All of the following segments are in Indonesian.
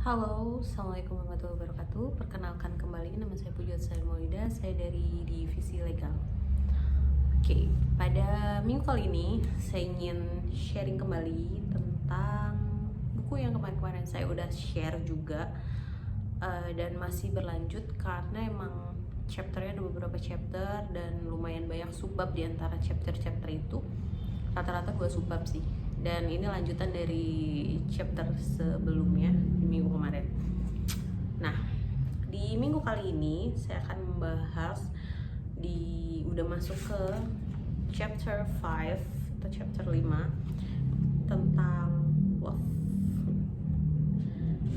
Halo, Assalamualaikum warahmatullahi wabarakatuh. Perkenalkan kembali, nama saya Pujiat Maulida. Saya dari Divisi Legal. Oke, pada minggu kali ini saya ingin sharing kembali tentang buku yang kemarin-kemarin saya udah share juga, dan masih berlanjut karena emang chapternya ada beberapa chapter dan lumayan banyak subbab di antara chapter-chapter itu. Rata-rata 2 subbab sih. Dan ini lanjutan dari chapter sebelumnya di minggu kemarin. Nah, di minggu kali ini saya akan membahas udah masuk ke chapter 5 atau chapter 5 tentang love.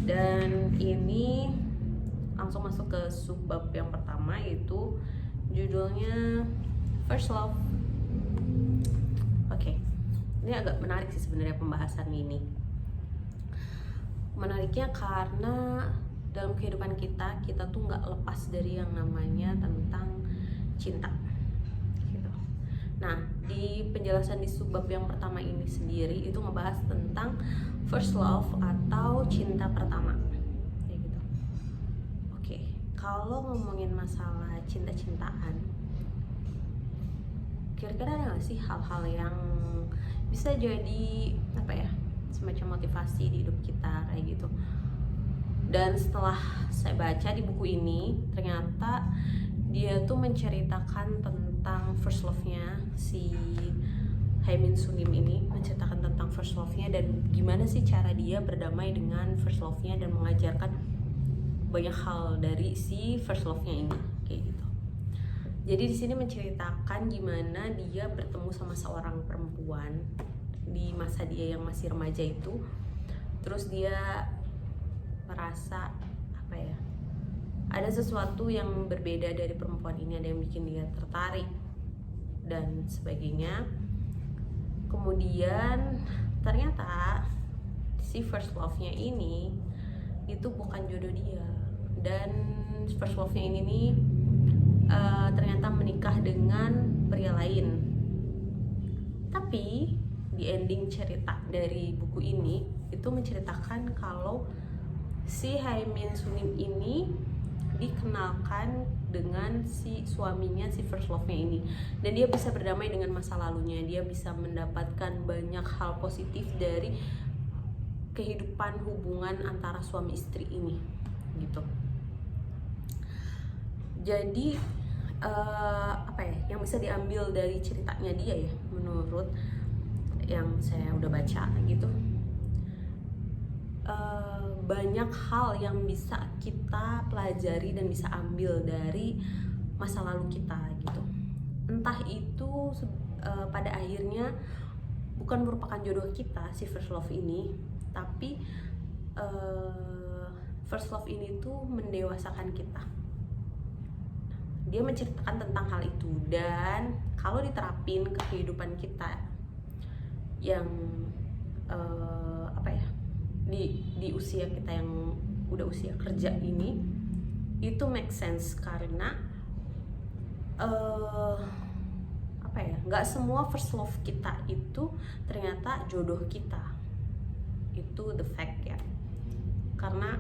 Dan ini langsung masuk ke subbab yang pertama, yaitu judulnya First Love. Oke. Ini agak menarik sih sebenarnya pembahasan ini. Menariknya karena dalam kehidupan kita tuh nggak lepas dari yang namanya tentang cinta. Gitu. Nah, di penjelasan di subbab yang pertama ini sendiri itu ngebahas tentang first love atau cinta pertama. Kayak gitu. Oke, kalau ngomongin masalah cinta-cintaan, kira-kira ada nggak sih hal-hal yang bisa jadi semacam motivasi di hidup kita kayak gitu? Dan setelah saya baca di buku ini, ternyata dia tuh menceritakan tentang first love-nya si Hae-min Sunim ini, menceritakan tentang first love-nya dan gimana sih cara dia berdamai dengan first love-nya dan mengajarkan banyak hal dari si first love-nya ini kayak gitu. Jadi di sini menceritakan gimana dia bertemu sama seorang perempuan di masa dia yang masih remaja itu. Terus dia merasa ada sesuatu yang berbeda dari perempuan ini, ada yang bikin dia tertarik dan sebagainya. Kemudian ternyata si first love-nya ini itu bukan jodoh dia, dan first love-nya ini nih ternyata menikah dengan pria lain. Tapi di ending cerita dari buku ini itu menceritakan kalau si Hae-min Sunim ini dikenalkan dengan si suaminya, si first love-nya ini, dan dia bisa berdamai dengan masa lalunya. Dia bisa mendapatkan banyak hal positif dari kehidupan hubungan antara suami istri ini gitu. Jadi yang bisa diambil dari ceritanya dia ya, menurut yang saya udah baca gitu, banyak hal yang bisa kita pelajari dan bisa ambil dari masa lalu kita gitu. Entah itu pada akhirnya bukan merupakan jodoh kita si first love ini, tapi first love ini tuh mendewasakan kita. Dia menceritakan tentang hal itu, dan kalau diterapin ke kehidupan kita yang di usia kita yang udah usia kerja ini, itu make sense karena nggak semua first love kita itu ternyata jodoh kita. Itu the fact ya, karena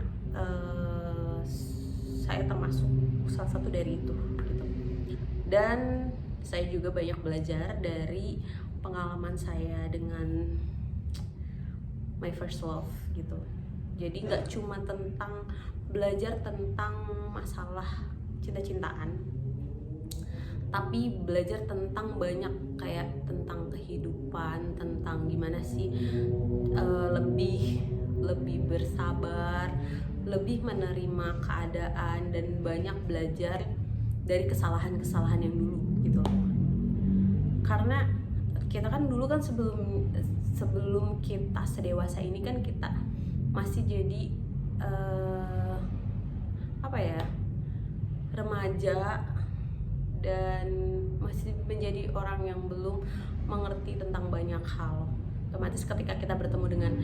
saya termasuk salah satu dari itu gitu. Dan saya juga banyak belajar dari pengalaman saya dengan my first love gitu. Jadi nggak cuma tentang belajar tentang masalah cinta-cintaan, tapi belajar tentang banyak kayak tentang kehidupan, tentang gimana sih lebih bersabar, lebih menerima keadaan, dan banyak belajar dari kesalahan-kesalahan yang dulu gitu. Karena kita kan dulu kan sebelum kita sedewasa ini kan kita masih jadi remaja dan masih menjadi orang yang belum mengerti tentang banyak hal. Otomatis ketika kita bertemu dengan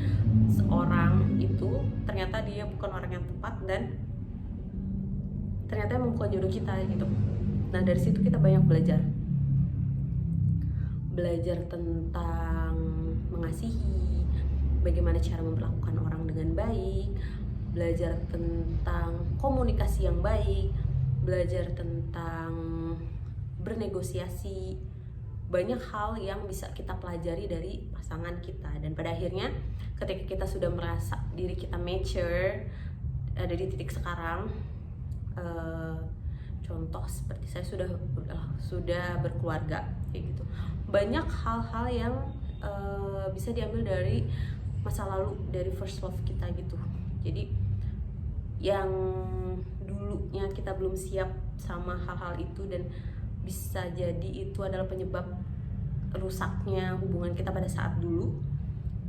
seorang itu, ternyata dia bukan orang yang tepat dan ternyata emang bukan jodoh kita gitu. Nah, dari situ kita banyak belajar tentang mengasihi, bagaimana cara memperlakukan orang dengan baik, belajar tentang komunikasi yang baik, belajar tentang bernegosiasi. Banyak hal yang bisa kita pelajari dari pasangan kita, dan pada akhirnya ketika kita sudah merasa diri kita mature, ada di titik sekarang, contoh seperti saya sudah berkeluarga kayak gitu, banyak hal-hal yang bisa diambil dari masa lalu, dari first love kita gitu. Jadi yang dulunya kita belum siap sama hal-hal itu, dan bisa jadi itu adalah penyebab rusaknya hubungan kita pada saat dulu,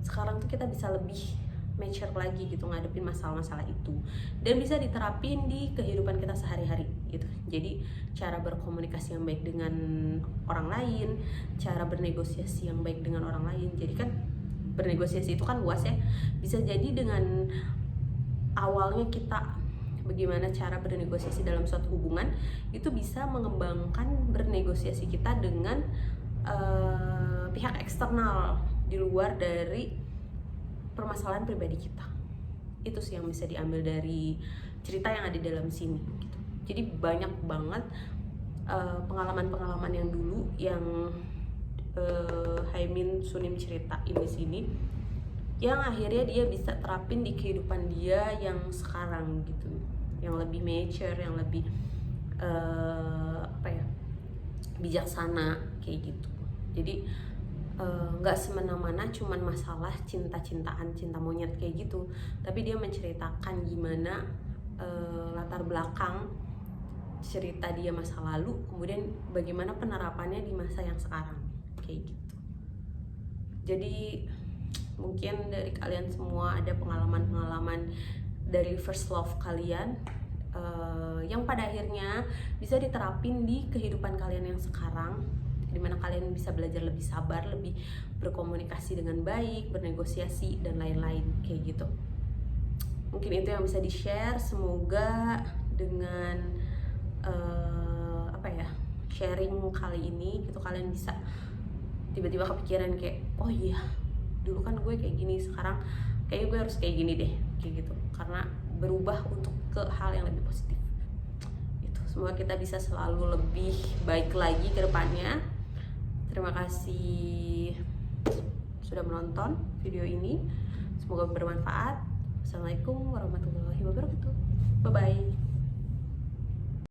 sekarang tuh kita bisa lebih mature lagi gitu ngadepin masalah-masalah itu, dan bisa diterapin di kehidupan kita sehari-hari gitu. Jadi cara berkomunikasi yang baik dengan orang lain, cara bernegosiasi yang baik dengan orang lain. Jadi kan bernegosiasi itu kan luas ya, bisa jadi dengan awalnya kita bagaimana cara bernegosiasi dalam suatu hubungan, itu bisa mengembangkan bernegosiasi kita dengan pihak eksternal di luar dari permasalahan pribadi kita. Itu sih yang bisa diambil dari cerita yang ada dalam sini gitu. Jadi banyak banget pengalaman-pengalaman yang dulu yang Haimin Sunim ceritain di sini, yang akhirnya dia bisa terapin di kehidupan dia yang sekarang gitu, yang lebih mature, yang lebih bijaksana kayak gitu. Jadi nggak semena-mana cuman masalah cinta-cintaan, cinta monyet kayak gitu, tapi dia menceritakan gimana latar belakang cerita dia masa lalu, kemudian bagaimana penerapannya di masa yang sekarang kayak gitu. Jadi mungkin dari kalian semua ada pengalaman-pengalaman dari first love kalian yang pada akhirnya bisa diterapin di kehidupan kalian yang sekarang, dimana kalian bisa belajar lebih sabar, lebih berkomunikasi dengan baik, bernegosiasi, dan lain-lain kayak gitu. Mungkin itu yang bisa di-share. Semoga dengan sharing kali ini gitu, kalian bisa tiba-tiba kepikiran kayak, oh iya dulu kan gue kayak gini, sekarang kayaknya gue harus kayak gini deh kayak gitu, karena berubah untuk ke hal yang lebih positif. Itu semoga kita bisa selalu lebih baik lagi ke depannya. Terima kasih sudah menonton video ini, semoga bermanfaat. Assalamualaikum warahmatullahi wabarakatuh. Bye bye.